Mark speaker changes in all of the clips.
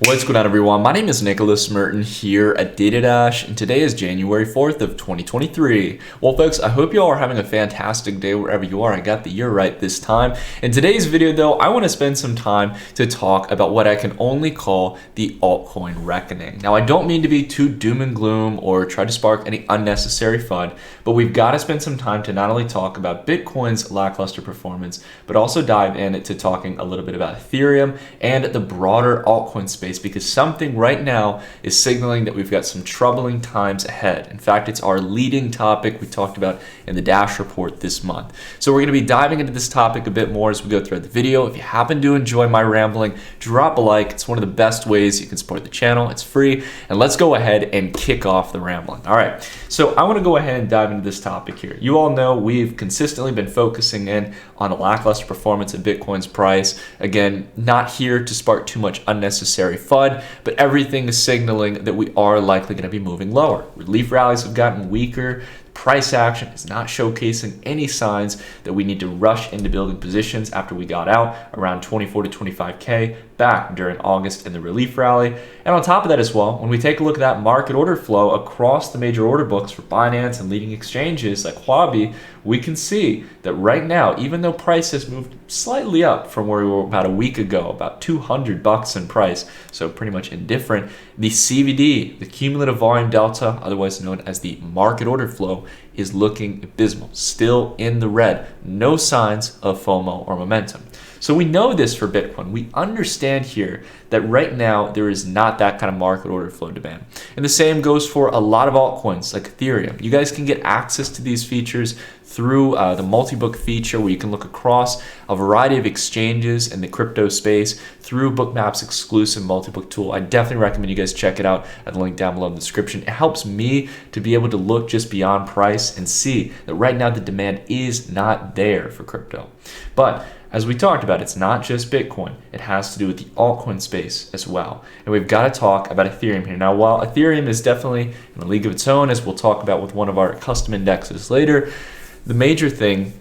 Speaker 1: What's going on, everyone? My name is Nicholas Merton here at DataDash, and today is January 4th of 2023. Well, folks, I hope you all are having a fantastic day wherever you are. I got the year right this time. In today's video, though, I want to spend some time to talk about what I can only call the altcoin reckoning. Now, I don't mean to be too doom and gloom or try to spark any unnecessary FUD, but we've got to spend some time to not only talk about Bitcoin's lackluster performance, but also dive into talking a little bit about Ethereum and the broader altcoin space, because something right now is signaling that we've got some troubling times ahead. In fact, it's our leading topic we talked about in the Dash report this month. So we're going to be diving into this topic a bit more as we go through the video. If you happen to enjoy my rambling, drop a like. It's one of the best ways you can support the channel. It's free. And let's go ahead and kick off the rambling. All right. So I want to go ahead and dive into this topic here. You all know we've consistently been focusing in on a lackluster performance of Bitcoin's price. Again, not here to spark too much unnecessary FUD, but everything is signaling that we are likely going to be moving lower. Relief rallies have gotten weaker. Price action is not showcasing any signs that we need to rush into building positions after we got out around 24 to 25K back during August in the relief rally. And on top of that as well, when we take a look at that market order flow across the major order books for Binance and leading exchanges like Huobi, we can see that right now, even though price has moved slightly up from where we were about a week ago, about $200 in price, so pretty much indifferent, the CVD, the cumulative volume delta, otherwise known as the market order flow, is looking abysmal, still in the red. No signs of FOMO or momentum. So we know this for Bitcoin. We understand here that right now there is not that kind of market order flow demand. And the same goes for a lot of altcoins like Ethereum. You guys can get access to these features through the multi-book feature, where you can look across a variety of exchanges in the crypto space through Bookmap's exclusive multi-book tool. I definitely recommend you guys check it out at the link down below in the description. It helps me to be able to look just beyond price and see that right now the demand is not there for crypto. But as we talked about, it's not just Bitcoin. It has to do with the altcoin space as well. And we've got to talk about Ethereum here. Now, while Ethereum is definitely in a league of its own, as we'll talk about with one of our custom indexes later, the major thing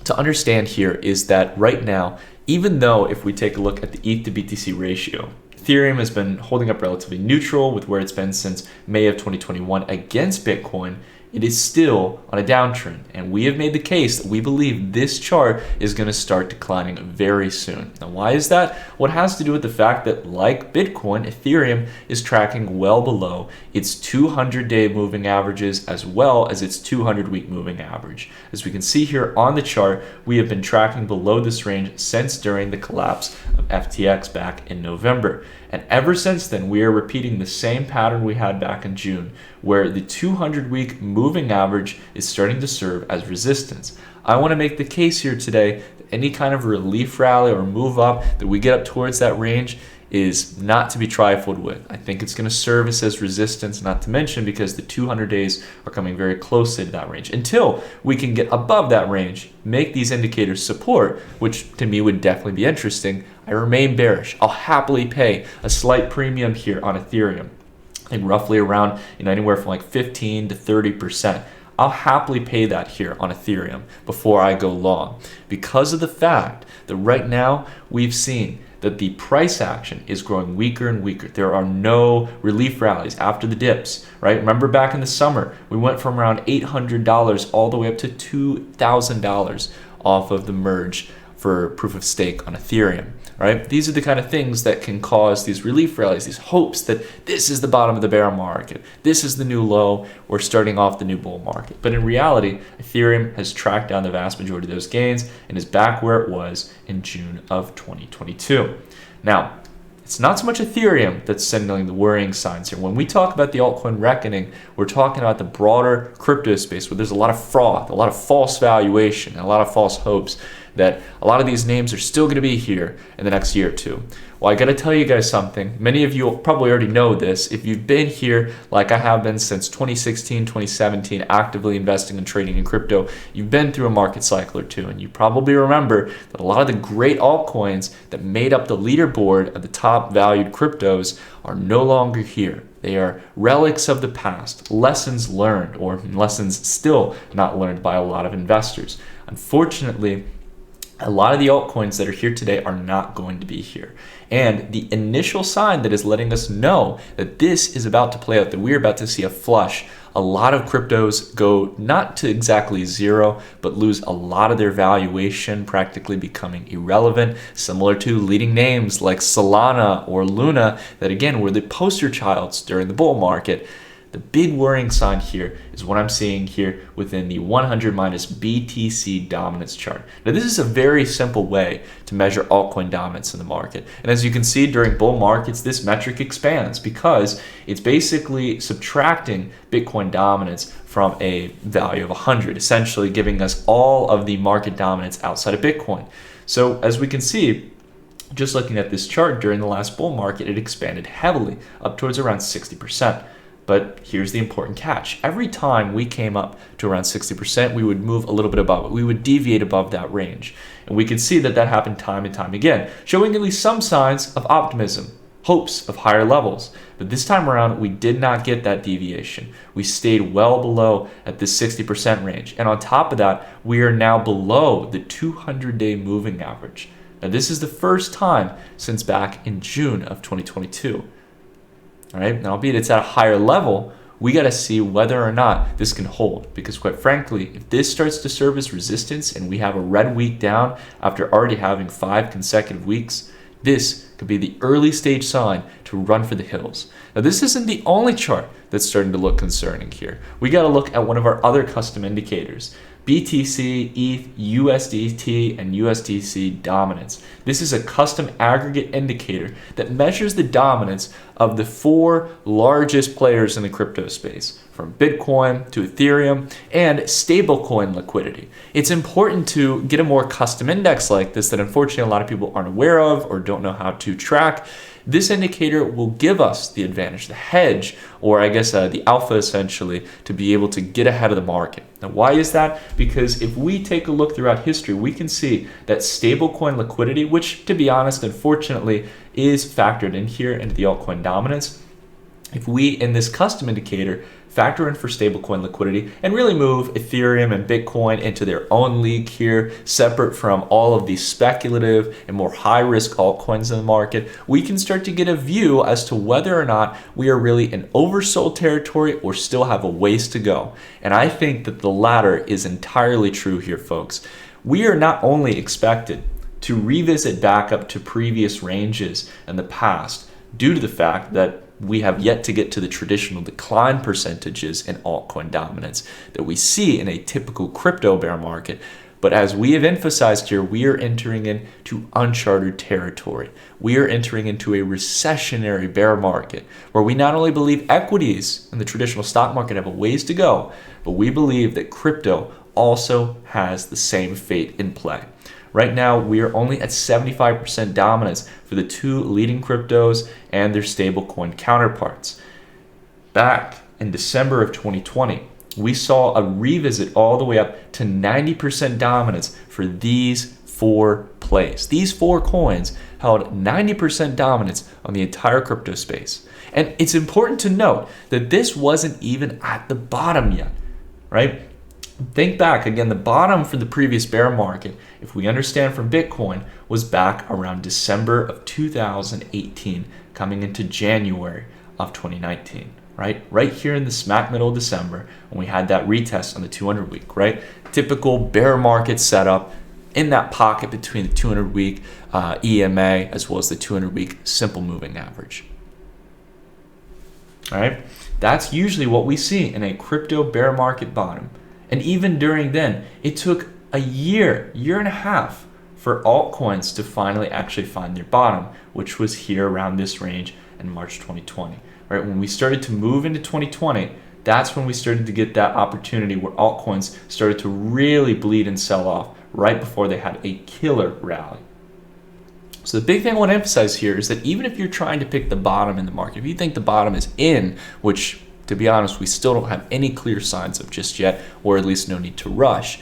Speaker 1: to understand here is that right now, even though if we take a look at the ETH to BTC ratio, Ethereum has been holding up relatively neutral with where it's been since May of 2021 against Bitcoin, it is still on a downtrend. And we have made the case that we believe this chart is going to start declining very soon. Now, why is that? Well, it has to do with the fact that, like Bitcoin, Ethereum is tracking well below its 200-day moving averages as well as its 200-week moving average. As we can see here on the chart, we have been tracking below this range since during the collapse of FTX back in November. And ever since then, we are repeating the same pattern we had back in June, where the 200-week moving average is starting to serve as resistance. I want to make the case here today that any kind of relief rally or move up that we get up towards that range is not to be trifled with. I think it's going to serve us as resistance, not to mention because the 200 days are coming very closely to that range. Until we can get above that range, make these indicators support, which to me would definitely be interesting, I remain bearish. I'll happily pay a slight premium here on Ethereum, and roughly around anywhere from like 15 to 30%. I'll happily pay that here on Ethereum before I go long, because of the fact that right now we've seen that the price action is growing weaker and weaker. There are no relief rallies after the dips, right? Remember back in the summer, we went from around $800 all the way up to $2,000 off of the merge for proof of stake on Ethereum, right? These are the kind of things that can cause these relief rallies, these hopes that this is the bottom of the bear market. This is the new low. We're starting off the new bull market. But in reality, Ethereum has tracked down the vast majority of those gains and is back where it was in June of 2022. Now, it's not so much Ethereum that's signaling the worrying signs here. When we talk about the altcoin reckoning, we're talking about the broader crypto space where there's a lot of fraud, a lot of false valuation, and a lot of false hopes that a lot of these names are still going to be here in the next year or two. Well, I got to tell you guys something. Many of you probably already know this. If you've been here like I have been since 2016, 2017, actively investing and trading in crypto, you've been through a market cycle or two, and you probably remember that a lot of the great altcoins that made up the leaderboard of the top valued cryptos are no longer here. They are relics of the past, lessons learned, or lessons still not learned by a lot of investors. Unfortunately, A lot of the altcoins that are here today are not going to be here. And the initial sign that is letting us know that this is about to play out, that we're about to see a flush. A lot of cryptos go not to exactly zero, but lose a lot of their valuation, practically becoming irrelevant, similar to leading names like Solana or Luna that again were the poster childs during the bull market. The big worrying sign here is what I'm seeing here within the 100 minus BTC dominance chart. Now this is a very simple way to measure altcoin dominance in the market. And as you can see during bull markets, this metric expands because it's basically subtracting Bitcoin dominance from a value of 100, essentially giving us all of the market dominance outside of Bitcoin. So as we can see, just looking at this chart during the last bull market, it expanded heavily up towards around 60%. But here's the important catch. Every time we came up to around 60%, we would move a little bit above it. We would deviate above that range. And we could see that that happened time and time again, showing at least some signs of optimism, hopes of higher levels. But this time around, we did not get that deviation. We stayed well below at this 60% range. And on top of that, we are now below the 200-day moving average. Now, this is the first time since back in June of 2022. All right, now albeit it's at a higher level, we got to see whether or not this can hold. Because quite frankly, if this starts to serve as resistance and we have a red week down after already having 5 consecutive weeks, this could be the early stage sign to run for the hills. Now this isn't the only chart that's starting to look concerning here. We got to look at one of our other custom indicators. BTC, ETH, USDT, and USDC dominance. This is a custom aggregate indicator that measures the dominance of the 4 largest players in the crypto space, from Bitcoin to Ethereum and stablecoin liquidity. It's important to get a more custom index like this that unfortunately a lot of people aren't aware of or don't know how to track. This indicator will give us the advantage, the hedge, or I guess the alpha essentially, to be able to get ahead of the market. Now, why is that? Because if we take a look throughout history, we can see that stablecoin liquidity, which to be honest, unfortunately, is factored in here into the altcoin dominance. If we, in this custom indicator, factor in for stablecoin liquidity and really move Ethereum and Bitcoin into their own league here, separate from all of these speculative and more high-risk altcoins in the market, we can start to get a view as to whether or not we are really in oversold territory or still have a ways to go. And I think that the latter is entirely true here, folks. We are not only expected to revisit back up to previous ranges in the past due to the fact that we have yet to get to the traditional decline percentages in altcoin dominance that we see in a typical crypto bear market. But as we have emphasized here, we are entering into uncharted territory. We are entering into a recessionary bear market where we not only believe equities and the traditional stock market have a ways to go, but we believe that crypto also has the same fate in play. Right now, we are only at 75% dominance for the 2 leading cryptos and their stablecoin counterparts. Back in December of 2020, we saw a revisit all the way up to 90% dominance for these 4 plays. These 4 coins held 90% dominance on the entire crypto space. And it's important to note that this wasn't even at the bottom yet, right? Think back again, the bottom for the previous bear market, if we understand from Bitcoin, was back around December of 2018, coming into January of 2019, right? Right here in the smack middle of December, when we had that retest on the 200 week, right? Typical bear market setup in that pocket between the 200 week EMA as well as the 200 week simple moving average. All right, that's usually what we see in a crypto bear market bottom. And even during then, it took a year and a half for altcoins to finally actually find their bottom, which was here around this range in March 2020. Right? When we started to move into 2020, that's when we started to get that opportunity where altcoins started to really bleed and sell off right before they had a killer rally. So the big thing I want to emphasize here is that even if you're trying to pick the bottom in the market, if you think the bottom is in, which to be honest, we still don't have any clear signs of just yet, or at least no need to rush,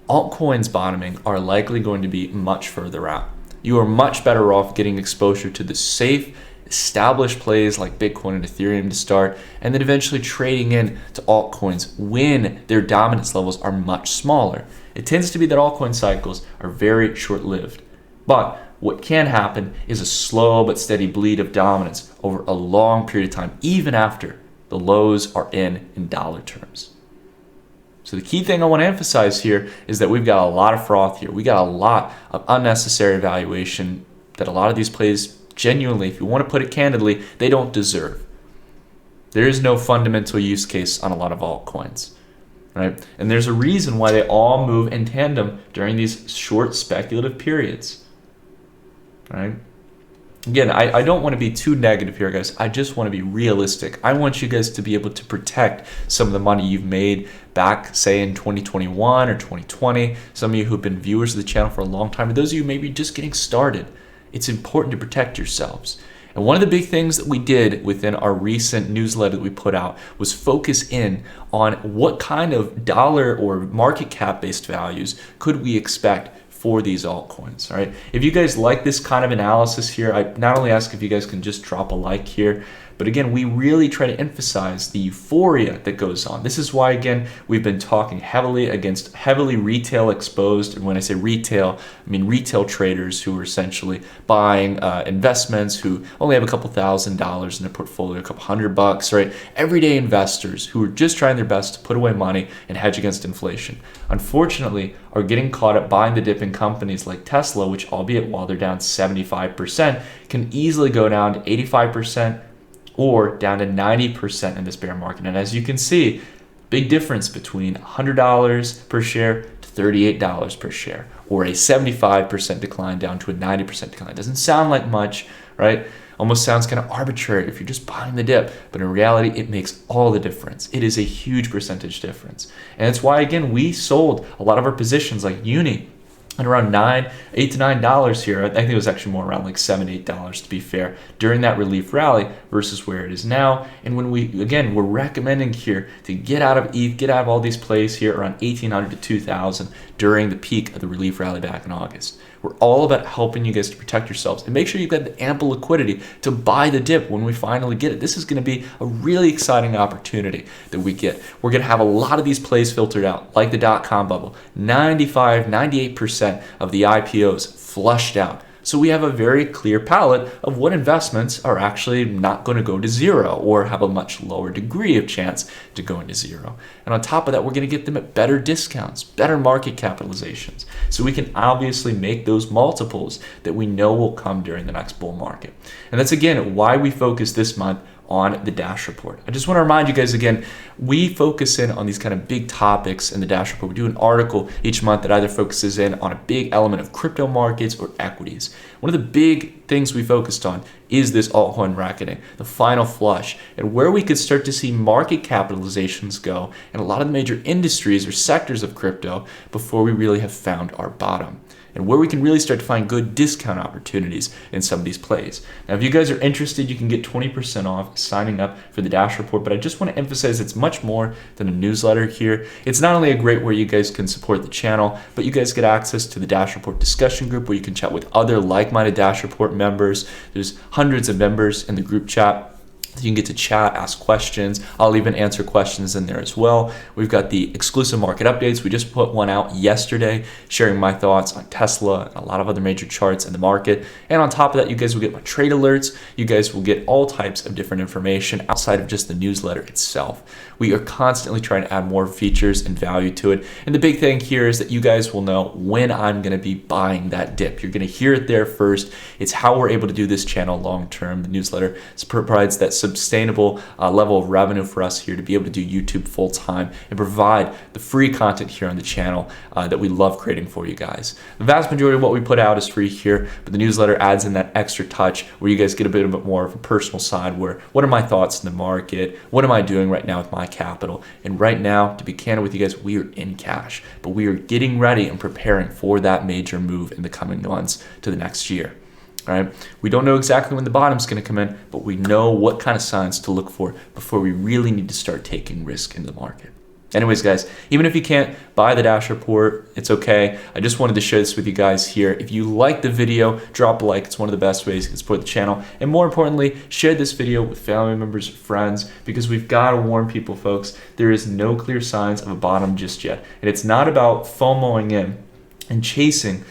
Speaker 1: altcoins bottoming are likely going to be much further out. You are much better off getting exposure to the safe established plays like Bitcoin and Ethereum to start, and then eventually trading in to altcoins when their dominance levels are much smaller. It tends to be that altcoin cycles are very short-lived. But what can happen is a slow but steady bleed of dominance over a long period of time, even after the lows are in dollar terms. So the key thing I want to emphasize here is that we've got a lot of froth here. We got a lot of unnecessary valuation that a lot of these plays genuinely, if you want to put it candidly, they don't deserve. There is no fundamental use case on a lot of altcoins, right? And there's a reason why they all move in tandem during these short speculative periods, right? Again, I don't want to be too negative here, guys. I just want to be realistic. I want you guys to be able to protect some of the money you've made back, say, in 2021 or 2020. Some of you who've been viewers of the channel for a long time, and those of you maybe just getting started, it's important to protect yourselves. And one of the big things that we did within our recent newsletter that we put out was focus in on what kind of dollar or market cap based values could we expect for these altcoins, right? If you guys like this kind of analysis here, I not only ask if you guys can just drop a like here, but again, we really try to emphasize the euphoria that goes on. This is why, again, we've been talking heavily against heavily retail exposed. And when I say retail, I mean retail traders who are essentially buying investments, who only have a couple $1,000s in their portfolio, a couple $100, right? Everyday investors who are just trying their best to put away money and hedge against inflation. Unfortunately, are getting caught up buying the dip in companies like Tesla, which, albeit while they're down 75%, can easily go down to 85%, or down to 90% in this bear market. And as you can see, big difference between $100 per share to $38 per share, or a 75% decline down to a 90% decline. It doesn't sound like much, right? Almost sounds kind of arbitrary if you're just buying the dip, but in reality, it makes all the difference. It is a huge percentage difference. And that's why, again, we sold a lot of our positions like Uni at around $8 to $9 here. I think it was actually more around like $7, $8 to be fair, during that relief rally versus where it is now. And when we're recommending here to get out of ETH, get out of all these plays here around 1,800 to 2,000 during the peak of the relief rally back in August. We're all about helping you guys to protect yourselves and make sure you've got the ample liquidity to buy the dip when we finally get it. This is going to be a really exciting opportunity that we get. We're going to have a lot of these plays filtered out, like the dot-com bubble. 95, 98% of the IPOs flushed out. So we have a very clear palette of what investments are actually not going to go to zero or have a much lower degree of chance to go into zero. And on top of that, we're going to get them at better discounts, better market capitalizations. So we can obviously make those multiples that we know will come during the next bull market. And that's, again, why we focus this month on the Dash Report. I just want to remind you guys again, we focus in on these kind of big topics in the Dash Report. We do an article each month that either focuses in on a big element of crypto markets or equities. One of the big things we focused on is this Altcoin Reckoning, the final flush, and where we could start to see market capitalizations go in a lot of the major industries or sectors of crypto before we really have found our bottom, and where we can really start to find good discount opportunities in some of these plays. Now, if you guys are interested, you can get 20% off signing up for the Dash Report, but I just want to emphasize it's much more than a newsletter here. It's not only a great way you guys can support the channel, but you guys get access to the Dash Report discussion group where you can chat with other like-minded Dash Report members. There's hundreds of members in the group chat. You can get to chat, ask questions. I'll even answer questions in there as well. We've got the exclusive market updates. We just put one out yesterday, sharing my thoughts on Tesla and a lot of other major charts in the market. And on top of that, you guys will get my trade alerts. You guys will get all types of different information outside of just the newsletter itself. We are constantly trying to add more features and value to it. And the big thing here is that you guys will know when I'm going to be buying that dip. You're going to hear it there first. It's how we're able to do this channel long term. The newsletter provides that sustainable level of revenue for us here to be able to do YouTube full time and provide the free content here on the channel that we love creating for you guys. The vast majority of what we put out is free here, but the newsletter adds in that extra touch where you guys get a bit more of a personal side where what are my thoughts in the market? What am I doing right now with my capital? And right now, to be candid with you guys, we are in cash, but we are getting ready and preparing for that major move in the coming months to the next year. All right. We don't know exactly when the bottom's going to come in, but we know what kind of signs to look for before we really need to start taking risk in the market. Anyways, guys, even if you can't buy the Dash report, it's okay. I just wanted to share this with you guys here. If you like the video, drop a like. It's one of the best ways you can support the channel. And more importantly, share this video with family members, friends, because we've got to warn people, folks, there is no clear signs of a bottom just yet. And it's not about FOMOing in and chasing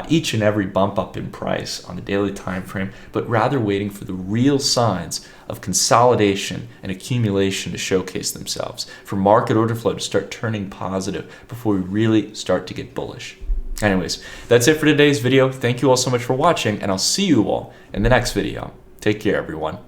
Speaker 1: each and every bump up in price on the daily time frame, but rather waiting for the real signs of consolidation and accumulation to showcase themselves, for market order flow to start turning positive before we really start to get bullish. Anyways, that's it for today's video. Thank you all so much for watching, and I'll see you all in the next video. Take care, everyone.